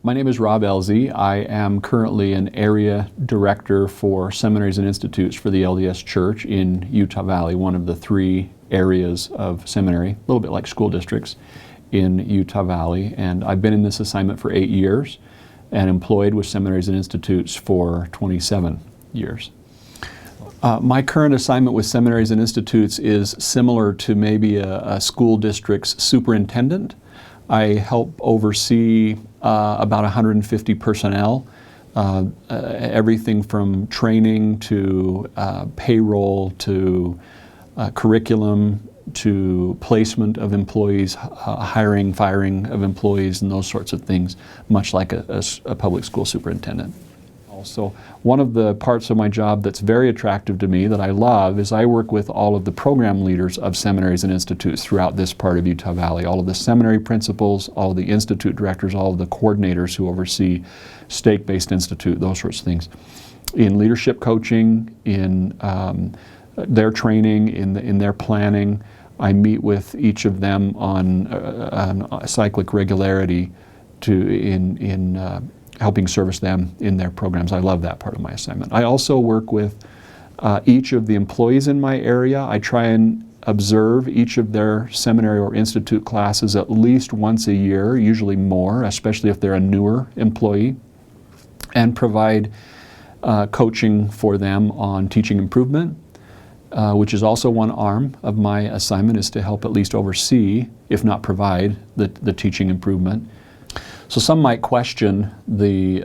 My name is Rob Elzey. I am currently an area director for seminaries and institutes for the LDS Church in Utah Valley, one of the three areas of seminary, a little bit like school districts in Utah Valley. And I've been in this assignment for 8 years and employed with seminaries and institutes for 27 years. My current assignment with seminaries and institutes is similar to maybe a school district's superintendent. I help oversee about 150 personnel, everything from training to payroll to curriculum to placement of employees, hiring, firing of employees, and those sorts of things, much like a public school superintendent. So one of the parts of my job that's very attractive to me, that I love, is I work with all of the program leaders of seminaries and institutes throughout this part of Utah Valley, all of the seminary principals, all of the institute directors, all of the coordinators who oversee stake-based institute, those sorts of things, in leadership coaching, in their training, in their planning. I meet with each of them on a cyclic regularity in helping service them in their programs. I love that part of my assignment. I also work with each of the employees in my area. I try and observe each of their seminary or institute classes at least once a year, usually more, especially if they're a newer employee, and provide coaching for them on teaching improvement, which is also one arm of my assignment, is to help at least oversee, if not provide, the teaching improvement. So some might question the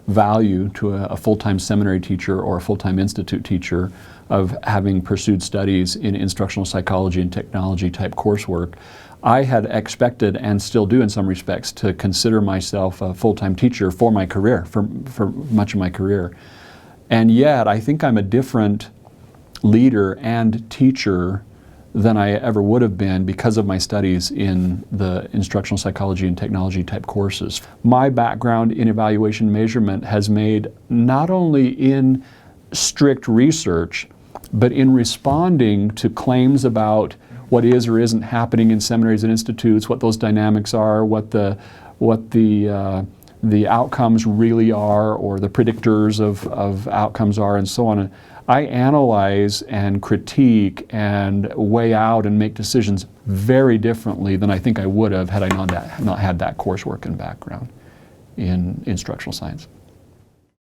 value to a full-time seminary teacher or a full-time institute teacher of having pursued studies in instructional psychology and technology type coursework. I had expected, and still do in some respects, to consider myself a full-time teacher for my career, for much of my career. And yet I think I'm a different leader and teacher than I ever would have been because of my studies in the instructional psychology and technology type courses. My background in evaluation measurement has made, not only in strict research, but in responding to claims about what is or isn't happening in seminaries and institutes, what those dynamics are, what the outcomes really are, or the predictors of outcomes are, and so on. I analyze and critique and weigh out and make decisions very differently than I think I would have had I not had that coursework and background in instructional science.